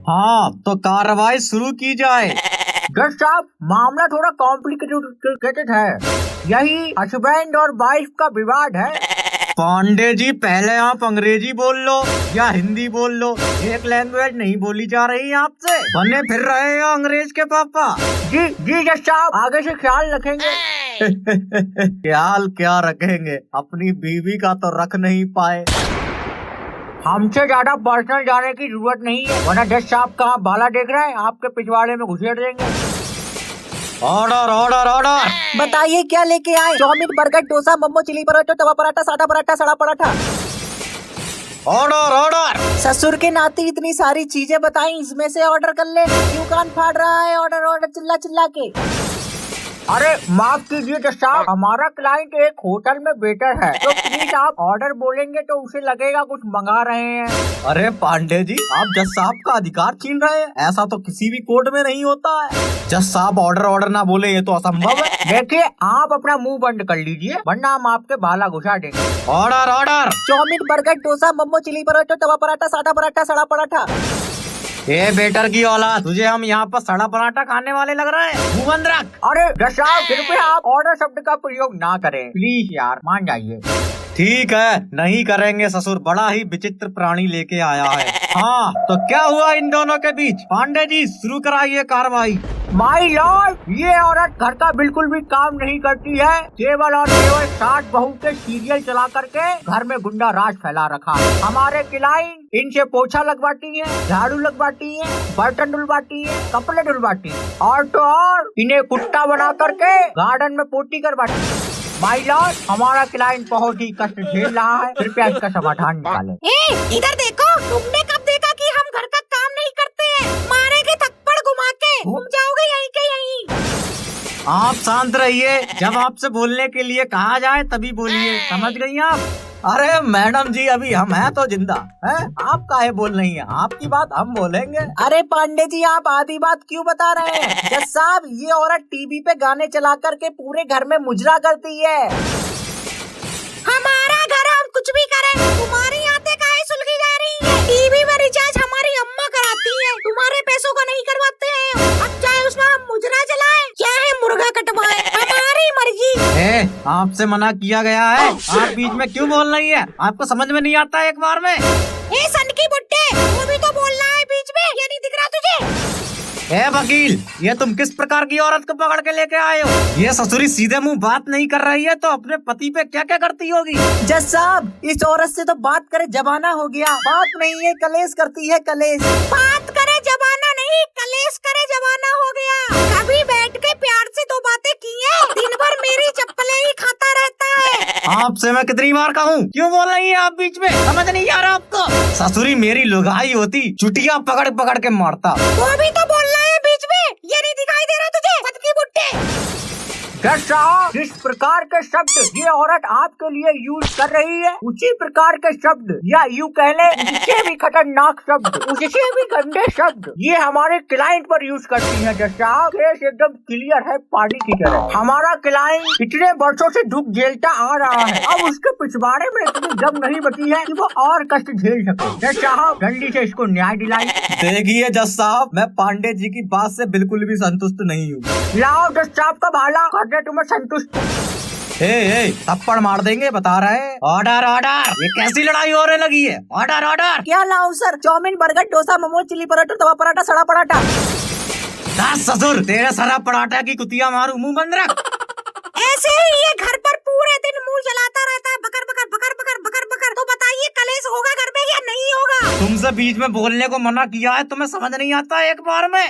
हाँ तो कार्रवाई शुरू की जाए। जज साहब, मामला थोड़ा कॉम्प्लिकेटेड है। यही हस्बैंड और वाइफ का विवाद है। पांडे जी, पहले आप अंग्रेजी बोल लो या हिंदी बोल लो, एक लैंग्वेज नहीं बोली जा रही आपसे। बने फिर रहे हैं अंग्रेज के पापा। जी जी जज साहब, आगे से ख्याल रखेंगे। ख्याल क्या रखेंगे, अपनी बीवी का तो रख नहीं पाए। हमसे ज्यादा पर्सनल जाने की जरूरत नहीं है, वरना जज साहब कहाँ बाला देख रहे हैं, आपके पिछवाड़े में घुसेड़ देंगे। Order order order. बताइए क्या लेके आए? Chowmein, burger, dosa, momo, chilli paratha, तवा पराठा, सादा पराठा, सड़ा पराठा। Order order. ससुर के नाते इतनी सारी चीजें बताई, इसमें से ऑर्डर कर ले। क्यों कान फाड़ रहा है? ऑर्डर ऑर्डर चिल्ला चिल्ला के। अरे माफ कीजिए जज साहब, हमारा क्लाइंट एक होटल में वेटर है, तो प्लीज आप ऑर्डर बोलेंगे तो उसे लगेगा कुछ मंगा रहे हैं। अरे पांडे जी, आप जज साहब का अधिकार छीन रहे हैं। ऐसा तो किसी भी कोर्ट में नहीं होता है। जज साहब ऑर्डर ऑर्डर ना बोले, ये तो असंभव है। देखिए, आप अपना मुंह बंद कर लीजिए, वरना हम आपके बाला घुसा देंगे। Order order. Chowmein, burger, dosa, momo, chilli paratha, तवा पराठा, सादा पराठा, सड़ा पराठा। ए बेटर की औलाद, तुझे हम यहाँ पर सड़ा पराठा खाने वाले लग रहे हैं? मुंह बंद रख। अरे जज साहब, कृपया आप ऑर्डर शब्द का प्रयोग ना करें, प्लीज यार, मान जाइए। ठीक है, नहीं करेंगे ससुर, बड़ा ही विचित्र प्राणी लेके आया है। हाँ तो क्या हुआ इन दोनों के बीच? पांडे जी शुरू कराइए कार्रवाई। माई लॉर्ड, ये औरत घर का बिल्कुल भी काम नहीं करती है, केवल और केवल 60 बहू के सीरियल चला करके घर में गुंडा राज फैला रखा है। हमारे क्लाइंट इनसे पोछा लगवाती है, झाड़ू लगवाती है, बर्तन धुलवाती है, कपड़े धुलवाती है, और तो और इन्हें कुत्ता बना करके गार्डन में पोटी करवाती है। माई लॉर्ड, हमारा क्लाइंट बहुत ही कष्ट झेल रहा है, कृपया इसका समाधान निकालें। इधर देखो, तुमने कब देखा कि हम घर का काम नहीं करते हैं? मारेंगे थप्पड़ घुमा के, घूम जाओगे यहीं के यहीं। आप शांत रहिए, जब आपसे बोलने के लिए कहा जाए तभी बोलिए, समझ गई आप? अरे मैडम जी, अभी हम हैं तो जिंदा हैं, आप काहे बोल रही हैं? आपकी बात हम बोलेंगे। अरे पांडे जी, आप आधी बात क्यों बता रहे हैं? जज साहब, ये औरत टीवी पे गाने चला करके पूरे घर में मुजरा करती है। हमारा घर, हम कुछ भी करें, तुम्हारी आते काहे सुलगी जा रही है? टीवी में रिचार्ज हमारी अम्मा कराती है, तुम्हारे पैसों का नहीं करवाते हैं। अब चाहे उसमें हम मुजरा चलाएं, चाहे मुर्गा कटवाएं, हमारी मर्जी। आपसे मना किया गया है, आप बीच में क्यों बोल रही है? आपको समझ में नहीं आता एक बार में? सन की बुट्टे, वो भी तो बोल रहा है बीच में, ये नहीं दिख रहा तुझे? वकील, ये तुम किस प्रकार की औरत को पकड़ के लेके आए हो? ये ससुरी सीधे मुंह बात नहीं कर रही है तो अपने पति पे क्या क्या करती होगी? जज साहब, इस औरत से तो बात करे जमाना हो गया, बात नहीं है कलेश करती है, कलेश। बात करे जमाना नहीं, कलेश करे जमाना हो गया। कभी बैठ के प्यार से दो बातें की है, दिन भर मेरी चप्पलें ही खाता रहता है। आपसे मैं कितनी बार कहूँ, क्यों बोल रही है आप बीच में? समझ नहीं आ रहा आपको? ससुरी मेरी लुगाई होती, चुटिया पकड़ पकड़ के मारता। वो भी तो बोल रहा है बीच में, ये नहीं दिखाई दे रहा तुझे? सद की बुट्टे। जज साहब, जिस प्रकार के शब्द ये औरत आपके लिए यूज कर रही है, उसी प्रकार के शब्द, या यूँ कह ले उससे भी खतरनाक शब्द, उससे भी गंदे शब्द ये हमारे क्लाइंट पर यूज करती है। जज साहब, केस एकदम क्लियर है, पानी की तरह। हमारा क्लाइंट इतने वर्षों से दुख झेलता आ रहा है, अब उसके पिछवाड़े में इतनी दम नहीं बची है कि वो और कष्ट झेल सके। जज साहब, जल्दी से इसको न्याय दिलाई। देखिए जज साहब, मैं पांडे जी की बात से बिल्कुल भी संतुष्ट नहीं हूँ। लाओ जज साहब का भाला, करने तुम्हें संतुष्ट। थप्पड़ मार देंगे, बता रहे हैं। Order order. ये कैसी लड़ाई होने लगी है? Order order. क्या लाऊं sir? Chowmein, burger, dosa, momo, chilli paratha, तवा पराठा, सड़ा पराठा। ससुर, तेरे सड़ा पराठा की कुतिया मारू, मुंह बंद रख। ऐसे ही ये घर पर पूरे दिन मुंह जलाता रहता है, बकर बकर बकर बकर बकर बकर। तो बताइए कलेश होगा घर में या नहीं होगा? तुमसे बीच में बोलने को मना किया है, तुम्हें समझ नहीं आता एक बार में?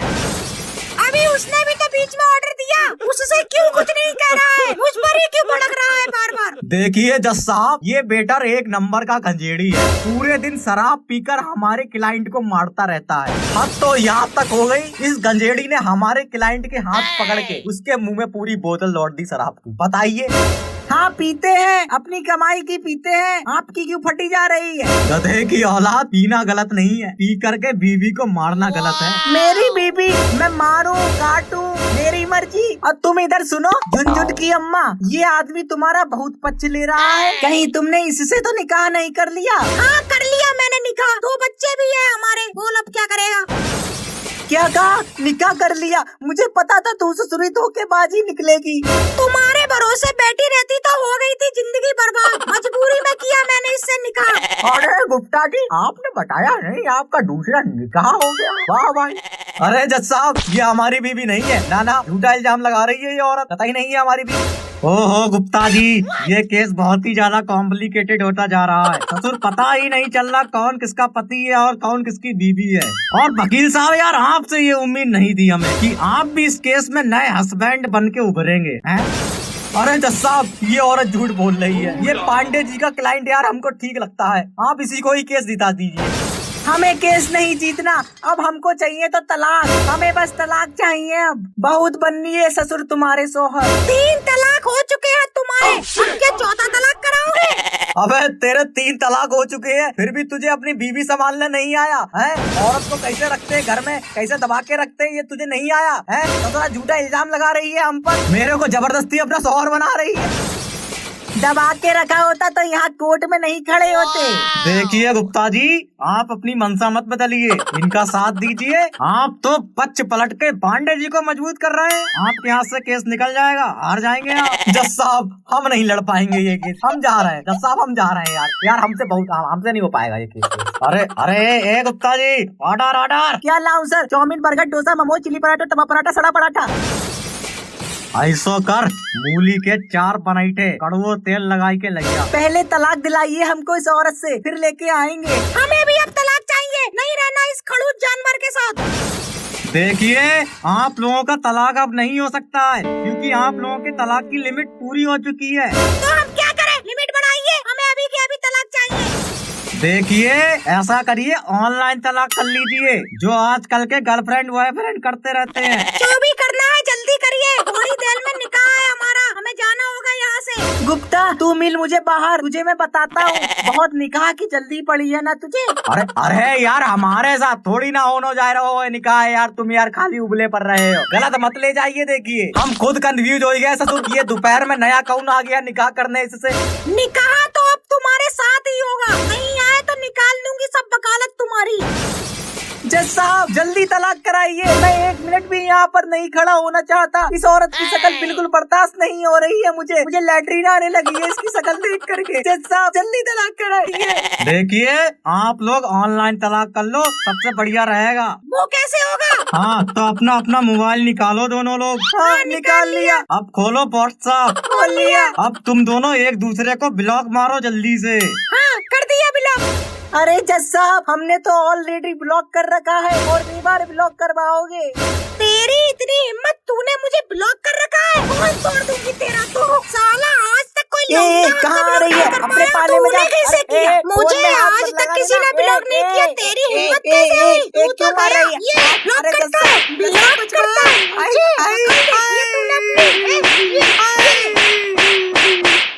अभी उसने भी तो बीच में ऑर्डर दिया, उससे क्यों कुछ नहीं कह रहा है? मुझ पर ही क्यों भड़क रहा है बार बार? देखिए जज साहब, ये बेटर एक नंबर का गंजेड़ी है, पूरे दिन शराब पीकर हमारे क्लाइंट को मारता रहता है। हद तो यहाँ तक हो गई, इस गंजेड़ी ने हमारे क्लाइंट के हाथ पकड़ के उसके मुंह में पूरी बोतल लौट दी शराब की। बताइए। हाँ पीते हैं, अपनी कमाई की पीते हैं, आपकी क्यों फटी जा रही है? गधे की औलाद, पीना गलत नहीं है, पी करके बीवी को मारना गलत है। मेरी बीवी, मैं मारूं काटूं मेरी मर्जी। और तुम इधर सुनो झुनझुन की अम्मा, ये आदमी तुम्हारा बहुत पक्ष ले रहा है, कहीं तुमने इससे तो निकाह नहीं कर लिया? हाँ कर लिया मैंने निकाह, 2 बच्चे भी है हमारे। बोल अब क्या करेगा? निकाह कर लिया। मुझे पता था तू ससुरी धोखेबाजी निकलेगी। तुम्हारे भरोसे बैठी रहती तो हो गई थी जिंदगी बर्बाद। मजबूरी में किया मैंने इससे निकाह। अरे गुप्ता जी, आपने बताया नहीं आपका दूसरा निकाह हो गया। वाह भाई। अरे जज साहब, ये हमारी बीवी नहीं है। ना ना, झूठा इल्जाम लगा रही है ये औरत, कतई नहीं है हमारी बीवी। ओहो गुप्ता जी, ये केस बहुत ही ज्यादा कॉम्प्लिकेटेड होता जा रहा है। ससुर पता ही नहीं चल रहा कौन किसका पति है और कौन किसकी बीवी है। और वकील साहब यार, आपसे ये उम्मीद नहीं थी हमें कि आप भी इस केस में नए हस्बैंड बन के उभरेंगे हैं। अरे जज साहब, ये औरत झूठ बोल रही है। ये पांडे जी का क्लाइंट यार हमको ठीक लगता है, आप इसी को ही केस दिला दीजिए। हमें केस नहीं जीतना, अब हमको चाहिए तो तलाक। हमें बस तलाक चाहिए। अब बहुत बननी है ससुर तुम्हारे सोहर। 3 तलाक हो चुके हैं तुम्हारे, अब क्या 4था तलाक कराओगे? अबे तेरे 3 तलाक हो चुके हैं, फिर भी तुझे अपनी बीवी संभालने नहीं आया है। औरत को कैसे रखते हैं घर में, कैसे दबा के रखते हैं, ये तुझे नहीं आया है। तो थोड़ा झूठा इल्जाम लगा रही है हम पर, मेरे को जबरदस्ती अपना शौहर बना रही है। दबा के रखा होता तो यहाँ कोर्ट में नहीं खड़े होते। देखिए गुप्ता जी, आप अपनी मनसा मत बदलिए, इनका साथ दीजिए। आप तो पच पलट के पांडे जी को मजबूत कर रहे हैं। आपके हाथ से केस निकल जाएगा, हार जाएंगे आप। जज साहब, हम नहीं लड़ पाएंगे ये केस, हम जा रहे हैं। जज साहब, हम जा रहे हैं यार हमसे नहीं हो पाएगा ये केस। अरे अरे ए गुप्ता जी, ऑर्डर ऑर्डर। क्या लाऊं sir? Chowmein, burger, dosa, momo, chilli paratha, तवा पराठा, सड़ा पराठा। ऐसो कर, मूली के 4 बनाइटे कड़वो तेल लगाई के लगिया। पहले तलाक दिलाइए हमको इस औरत से, फिर लेके आएंगे। हमें भी अब तलाक चाहिए, नहीं रहना इस खड़ूस जानवर के साथ। देखिए, आप लोगों का तलाक अब नहीं हो सकता है, क्योंकि आप लोगों के तलाक की लिमिट पूरी हो चुकी है। तो हम क्या करें? लिमिट बढ़ाइए, हमें अभी के अभी तलाक चाहिए। देखिए, ऐसा करिए, ऑनलाइन तलाक कर लीजिए, जो आजकल के गर्लफ्रेंड बॉयफ्रेंड करते रहते हैं। जो भी करना है जल्दी करिए, थोड़ी देर में निकाह है हमारा, हमें जाना होगा यहाँ से। गुप्ता, तू मिल मुझे बाहर, तुझे मैं बताता हूँ। बहुत निकाह की जल्दी पड़ी है ना तुझे। अरे अरे यार, हमारे साथ थोड़ी ना होने जा रहा हो निकाह है यार। तुम यार खाली उबले पर रहे हो, गलत मत ले जाइए। देखिए, हम खुद कंफ्यूज हो गए ससुर, ये दोपहर में नया कौन आ गया निकाह करने इससे। निकाह तो अब तुम्हारे साथ ही होगा, नहीं आए तो निकाल दूंगी सब वकालत तुम्हारी। जज साहब, जल्दी तलाक कराइए। मैं 1 मिनट भी यहाँ पर नहीं खड़ा होना चाहता। इस औरत की शक्ल बिल्कुल बर्दाश्त नहीं हो रही है मुझे लैट्रिन आने लगी है इसकी शक्ल देख करके। जज साहब, जल्दी तलाक कराइए। देखिए, आप लोग ऑनलाइन तलाक कर लो, सबसे बढ़िया रहेगा। वो कैसे होगा? हाँ, तो अपना अपना मोबाइल निकालो दोनों लोग। हाँ, निकाल लिया। अब खोलो व्हाट्सएप। खोल लिया। अब तुम दोनों एक दूसरे को ब्लॉक मारो जल्दी से। हाँ, कर दिया ब्लॉक। अरे जज साहब, हमने तो ऑलरेडी ब्लॉक कर रखा है और नहीं बार ब्लॉक करवाओगे? तेरी इतनी हिम्मत, तूने मुझे ब्लॉक कर रखा है? बहुत तोड़ दूंगी तेरा तो। साला, आज तक कोई कहाँ आ रही है? अपने पाले में जा। कैसे किया? मुझे आज तक किसी ने ब्लॉक नहीं किया। तेरी हिम्मत कैसे हुई? तू तो कर रही है। ब्लॉक करता